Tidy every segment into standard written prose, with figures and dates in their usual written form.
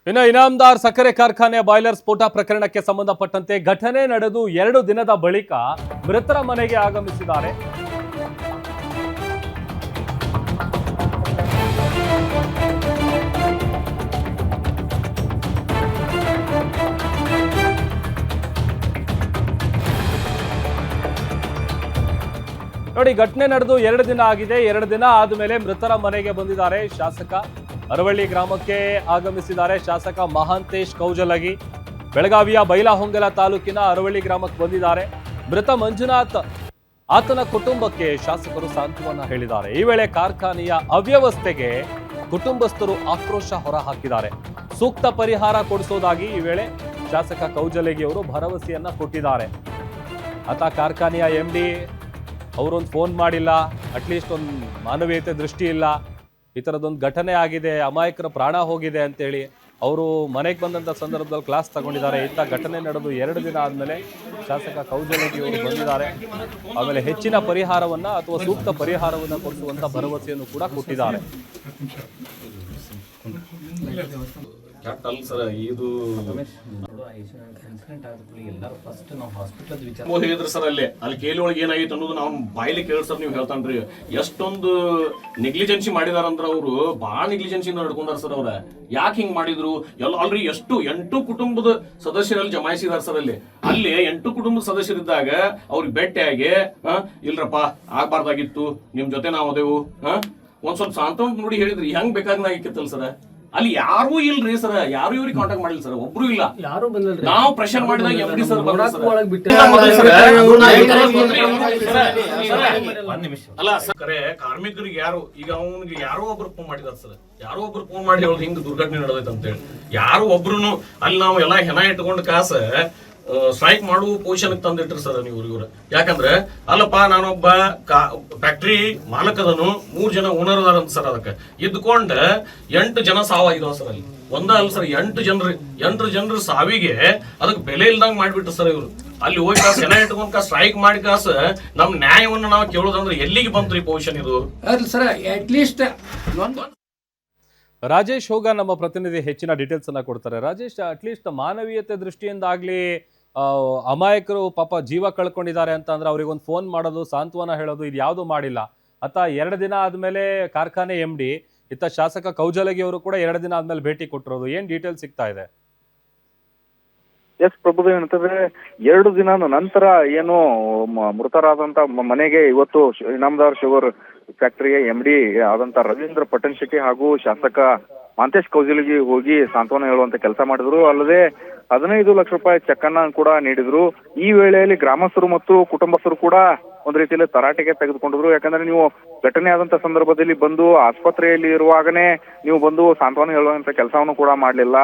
ಇನ್ನು ಇನಾಮದಾರ್ ಸಕ್ಕರೆ ಕಾರ್ಖಾನೆಯ ಬಾಯ್ಲರ್ ಸ್ಫೋಟ ಪ್ರಕರಣಕ್ಕೆ ಸಂಬಂಧಪಟ್ಟಂತೆ ಘಟನೆ ನಡೆದು 2 ದಿನದ ಬಳಿಕ ಮೃತರ ಮನೆಗೆ ಆಗಮಿಸಿದ್ದಾರೆ. ನೋಡಿ, ಘಟನೆ ನಡೆದು 2 ದಿನ ಆಗಿದೆ. 2 ದಿನ ಆದ್ಮೇಲೆ ಮೃತರ ಮನೆಗೆ ಬಂದಿದ್ದಾರೆ. ಶಾಸಕ ಅರವಳ್ಳಿ ಗ್ರಾಮಕ್ಕೆ ಆಗಮಿಸಿದ್ದಾರೆ. ಶಾಸಕ ಮಹಾಂತೇಶ್ ಕೌಜಲಗಿ ಬೆಳಗಾವಿಯ ಬೈಲಹೊಂಗಲ ತಾಲೂಕಿನ ಅರವಳ್ಳಿ ಗ್ರಾಮಕ್ಕೆ ಬಂದಿದ್ದಾರೆ. ಮೃತ ಮಂಜುನಾಥ್ ಆತನ ಕುಟುಂಬಕ್ಕೆ ಶಾಸಕರು ಸಾಂತ್ವನ ಹೇಳಿದ್ದಾರೆ. ಈ ವೇಳೆ ಕಾರ್ಖಾನೆಯ ಅವ್ಯವಸ್ಥೆಗೆ ಕುಟುಂಬಸ್ಥರು ಆಕ್ರೋಶ ಹೊರಹಾಕಿದ್ದಾರೆ. ಸೂಕ್ತ ಪರಿಹಾರ ಕೊಡಿಸೋದಾಗಿ ಈ ವೇಳೆ ಶಾಸಕ ಕೌಜಲಗಿ ಅವರು ಭರವಸೆಯನ್ನ ಕೊಟ್ಟಿದ್ದಾರೆ. ಆತ ಕಾರ್ಖಾನೆಯ MD ಅವರೊಂದು ಫೋನ್ ಮಾಡಿಲ್ಲ, ಅಟ್ಲೀಸ್ಟ್ ಒಂದು ಮಾನವೀಯತೆ ದೃಷ್ಟಿ ಇಲ್ಲ, ಈ ಥರದೊಂದು ಘಟನೆ ಆಗಿದೆ, ಅಮಾಯಕರ ಪ್ರಾಣ ಹೋಗಿದೆ ಅಂತೇಳಿ ಅವರು ಮನೆಗೆ ಬಂದಂಥ ಸಂದರ್ಭದಲ್ಲಿ ಕ್ಲಾಸ್ ತಗೊಂಡಿದ್ದಾರೆ. ಇಂಥ ಘಟನೆ ನಡೆದು 2 ದಿನ ಆದಮೇಲೆ ಶಾಸಕ ಕೌಜಲಗಿ ಅವರು ಬಂದಿದ್ದಾರೆ. ಆಮೇಲೆ ಹೆಚ್ಚಿನ ಪರಿಹಾರವನ್ನು ಅಥವಾ ಸೂಕ್ತ ಪರಿಹಾರವನ್ನು ಕೊಡಿಸುವಂಥ ಭರವಸೆಯನ್ನು ಕೂಡ ಕೊಟ್ಟಿದ್ದಾರೆ. ಸರ್, ಇದು ಹೇಳಿದ್ರಿ ಸರ್, ಅಲ್ಲಿ ಕೇಳಿ ಒಳಗೆ ಏನಾಗಿತ್ತು ಅನ್ನೋದು ನಾವು ಬಾಯಿಲಿ ಕೇಳಿ ಸರ್ ನೀವು ಹೇಳ್ತಾನ್ರಿ. ಎಷ್ಟೊಂದು ನೆಗ್ಲಿಜೆನ್ಸಿ ಮಾಡಿದಾರಂದ್ರ ಅವರು ಭಾಳ ನೆಗ್ಲಿಜೆನ್ಸಿಯಿಂದ ನಡ್ಕೊಂಡಾರ ಸರ್. ಅವ್ರ ಯಾಕೆ ಹಿಂಗ್ ಮಾಡಿದ್ರು ಎಲ್ಲ ಅಲ್ರಿ, 8 ಕುಟುಂಬದ ಸದಸ್ಯರಲ್ಲಿ ಜಮಾಯಿಸಿದಾರ ಸರ್. ಅಲ್ಲಿ 8 ಕುಟುಂಬದ ಸದಸ್ಯರಿದ್ದಾಗ ಅವ್ರಿಗೆ ಭೇಟಿಯಾಗಿ ಇಲ್ರಪ್ಪ ಆಗ್ಬಾರ್ದಾಗಿತ್ತು, ನಿಮ್ ಜೊತೆ ನಾವು ಅದೇವು ಒಂದ್ ಸ್ವಲ್ಪ ಸಾಂತ್ವನ ನೋಡಿ ಹೇಳಿದ್ರಿ. ಹೆಂಗ್ ಬೇಕಾಗಿತ್ತಲ್ಲ ಸರ್. ಅಲ್ಲಿ ಯಾರೂ ಇಲ್ರಿ ಸರ್, ಯಾರು ಇವ್ರಿಗೆ ಕಾಂಟ್ಯಾಕ್ಟ್ ಮಾಡಿಲ್ಲ ಸರ್, ಒಬ್ರು ಇಲ್ಲ. ನಾವು ಪ್ರೆಷರ್ ಮಾಡಿದಾಗ MD ಸರ್ ಅಲ್ಲ ಸರ್, ಕಾರ್ಮಿಕರಿಗೆ ಯಾರು ಈಗ ಅವನಿಗೆ ಯಾರೋ ಒಬ್ರು ಫೋನ್ ಮಾಡಿದಾರ ಸರ್. ಯಾರೋ ಒಬ್ರು ಫೋನ್ ಮಾಡಿ ಅವ್ರಿಗೆ ಹಿಂಗ್ ದುರ್ಘಟನೆ ನಡೆದೈತೆ ಅಂತ ಹೇಳಿ ಯಾರು ಒಬ್ರು ಅಲ್ಲಿ ನಾವು ಎಲ್ಲಾ ಹೆಣ ಇಟ್ಕೊಂಡು ಕಾಸ ಸ್ಟ್ರೈಕ್ ಮಾಡುವ ಪೊಸಿಷನ್ ತಂದಿಟ್ರಿ ಸರ್ ನೀವು ಇವ್ರು. ಯಾಕಂದ್ರೆ ಅಲ್ಲಪ್ಪ, ನಾನೊಬ್ಬ ಫ್ಯಾಕ್ಟ್ರಿ ಮಾಲಕದನು, 3 ಜನ ಓನರ್ ಅದಾರಂತ ಸರ್. ಅದಕ್ಕೆ ಇದ್ಕೊಂಡ 8 ಜನ ಸಾವಾಗಿದಾವ ಸರ್. ಅಲ್ಲಿ ಒಂದ ಅಲ್ಲ ಸರ್, 8 ಜನರ ಸಾವಿಗೆ ಅದಕ್ಕೆ ಬೆಲೆ ಇಲ್ದಂಗ್ ಮಾಡ್ಬಿಟ್ರು ಸರ್ ಇವ್ರು. ಅಲ್ಲಿ ಹೋಗಿ ಕಾಸು ಹೆಣ ಇಟ್ಕೊಂಡ್ ಸ್ಟ್ರೈಕ್ ಮಾಡಿ ಕಾಸು ನಮ್ ನ್ಯಾಯವನ್ನ ನಾವು ಕೇಳೋದಂದ್ರೆ ಎಲ್ಲಿಗೆ ಬಂತ್ರಿ ಪೊಸಿಷನ್ ಇದು ಸರ್? ಅಟ್ಲೀಸ್ಟ್ ರಾಜೇಶ್ ಹೋಗ ನಮ್ಮ ಪ್ರತಿನಿಧಿ ಹೆಚ್ಚಿನ ಡೀಟೇಲ್ಸ್ ಅನ್ನ ಕೊಡ್ತಾರೆ. ರಾಜೇಶ್, ಅಟ್ಲೀಸ್ಟ್ ಮಾನವೀಯತೆ ದೃಷ್ಟಿಯಿಂದ ಆಗ್ಲಿ ಅಮಾಯಕರು ಪಾಪ ಜೀವ ಕಳ್ಕೊಂಡಿದ್ದಾರೆ ಅಂತ ಅಂದ್ರೆ ಅವ್ರಿಗೊಂದು ಫೋನ್ ಮಾಡೋದು, ಸಾಂತ್ವನ ಹೇಳೋದು, ಇದು ಯಾವುದು ಮಾಡಿಲ್ಲ. ಆತ 2 ದಿನ ಆದ್ಮೇಲೆ ಕಾರ್ಖಾನೆ MD ಇತ್ತ ಶಾಸಕ ಕೌಜಲಗಿ ಅವರು ಕೂಡ 2 ದಿನ ಆದ್ಮೇಲೆ ಭೇಟಿ ಕೊಟ್ಟಿರೋದು. ಏನ್ ಡೀಟೇಲ್ಸ್ ಸಿಗ್ತಾ ಇದೆ? ಎಸ್ ಪ್ರಭುದೇವ್, ಏನಂತಂದ್ರೆ 2 ದಿನದ ನಂತರ ಏನು ಮೃತರಾದಂತ ಮನೆಗೆ ಇವತ್ತು ಇನಾಮದಾರ್ ಶುಗರ್ ಫ್ಯಾಕ್ಟರಿಯ MD ಆದಂತ ರವೀಂದ್ರ ಪಟ್ಟಣಶೆಟ್ಟಿ ಹಾಗೂ ಶಾಸಕ ಮಹಾಂತೇಶ್ ಕೌಜಲಗಿ ಹೋಗಿ ಸಾಂತ್ವನ ಹೇಳುವಂತ ಕೆಲಸ ಮಾಡಿದ್ರು. ಅಲ್ಲದೆ 15 ಲಕ್ಷ ರೂಪಾಯಿ ಚೆಕ್ ಅನ್ನ ಕೂಡ ನೀಡಿದ್ರು. ಈ ವೇಳೆಯಲ್ಲಿ ಗ್ರಾಮಸ್ಥರು ಮತ್ತು ಕುಟುಂಬಸ್ಥರು ಕೂಡ ಒಂದ್ ರೀತಿಯಲ್ಲಿ ತರಾಟೆಗೆ ತೆಗೆದುಕೊಂಡಿದ್ರು. ಯಾಕಂದ್ರೆ ನೀವು ಘಟನೆ ಆದಂತ ಸಂದರ್ಭದಲ್ಲಿ ಬಂದು ಆಸ್ಪತ್ರೆಯಲ್ಲಿ ಇರುವಾಗನೇ ನೀವು ಬಂದು ಸಾಂತ್ವನ ಹೇಳುವಂತ ಕೆಲಸವನ್ನು ಕೂಡ ಮಾಡ್ಲಿಲ್ಲ.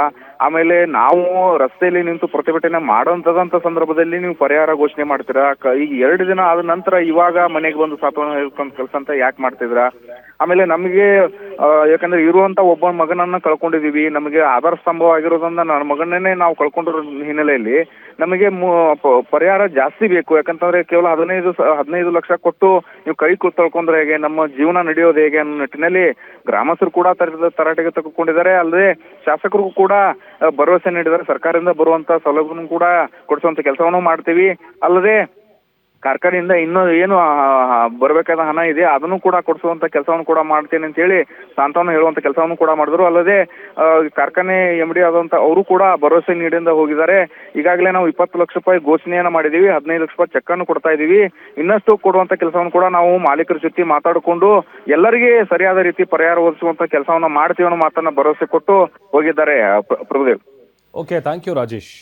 ಆಮೇಲೆ ನಾವು ರಸ್ತೆಯಲ್ಲಿ ನಿಂತು ಪ್ರತಿಭಟನೆ ಮಾಡುವಂತದಂತ ಸಂದರ್ಭದಲ್ಲಿ ನೀವು ಪರಿಹಾರ ಘೋಷಣೆ ಮಾಡ್ತೀರಾ. ಈಗ 2 ದಿನ ಆದ ನಂತರ ಇವಾಗ ಮನೆಗೆ ಬಂದು ಸಾಂತ್ವನ ಹೇಳುವಂತ ಕೆಲಸ ಅಂತ ಯಾಕೆ ಮಾಡ್ತಿದ್ರ? ಆಮೇಲೆ ನಮಗೆ ಯಾಕಂದ್ರೆ ಇರುವಂತ ಒಬ್ಬ ಮಗನನ್ನ ಕಳ್ಕೊಂಡಿದೀವಿ, ನಮಗೆ ಆಧಾರ ಸ್ತಂಭ ಆಗಿರೋದ್ರಿಂದ ನನ್ನ ಮಗನನ್ನೇ ನಾವು ಕಳ್ಕೊಂಡಿರೋ ಹಿನ್ನೆಲೆಯಲ್ಲಿ ನಮಗೆ ಪರಿಹಾರ ಜಾಸ್ತಿ ಬೇಕು. ಯಾಕಂತಂದ್ರೆ ಕೇವಲ 15 ಲಕ್ಷ ಕೊಟ್ಟು ನೀವು ಕೈ ತೊಳ್ಕೊಂಡ್ರೆ ಹೇಗೆ, ನಮ್ಮ ಜೀವನ ನಡೆಯೋದು ಹೇಗೆ ಅನ್ನೋ ನಿಟ್ಟಿನಲ್ಲಿ ಗ್ರಾಮಸ್ಥರು ಕೂಡ ತರಾಟೆಗೆ ತೆಗೆದುಕೊಂಡಿದ್ದಾರೆ. ಅಲ್ಲದೆ ಶಾಸಕರಿಗೂ ಕೂಡ ಭರವಸೆ ನೀಡಿದ್ದಾರೆ. ಸರ್ಕಾರದಿಂದ ಬರುವಂತ ಸೌಲಭ್ಯವನ್ನು ಕೂಡ ಕೊಡಿಸುವಂತ ಕೆಲಸವನ್ನು ಮಾಡ್ತೀವಿ. ಅಲ್ಲದೆ ಕಾರ್ಖಾನೆಯಿಂದ ಇನ್ನೂ ಏನು ಬರಬೇಕಾದ ಹಣ ಇದೆ ಅದನ್ನು ಕೂಡ ಕೊಡಿಸುವಂತ ಕೆಲಸವನ್ನು ಕೂಡ ಮಾಡ್ತೇನೆ ಅಂತ ಹೇಳಿ ಸಾಂತ್ವನ ಹೇಳುವಂತ ಕೆಲಸವನ್ನು ಕೂಡ ಮಾಡಿದ್ರು. ಅಲ್ಲದೆ ಕಾರ್ಖಾನೆ MD ಆದಂತ ಅವರು ಕೂಡ ಭರವಸೆ ನೀಡಿಂದ ಹೋಗಿದ್ದಾರೆ. ಈಗಾಗಲೇ ನಾವು 20 ಲಕ್ಷ ರೂಪಾಯಿ ಘೋಷಣೆಯನ್ನ ಮಾಡಿದೀವಿ, 15 ಲಕ್ಷ ರೂಪಾಯಿ ಚೆಕ್ ಅನ್ನು ಕೊಡ್ತಾ ಇದೀವಿ. ಇನ್ನಷ್ಟು ಕೊಡುವಂತ ಕೆಲಸವನ್ನು ಕೂಡ ನಾವು ಮಾಲೀಕರ ಜೊತೆ ಮಾತಾಡಿಕೊಂಡು ಎಲ್ಲರಿಗೆ ಸರಿಯಾದ ರೀತಿ ಪರಿಹಾರ ಒದಗಿಸುವಂತ ಕೆಲಸವನ್ನ ಮಾಡ್ತೀವಿ ಅನ್ನೋ ಮಾತನ್ನ ಭರವಸೆ ಕೊಟ್ಟು ಹೋಗಿದ್ದಾರೆ. Prabhudev. Okay, thank you Rajesh.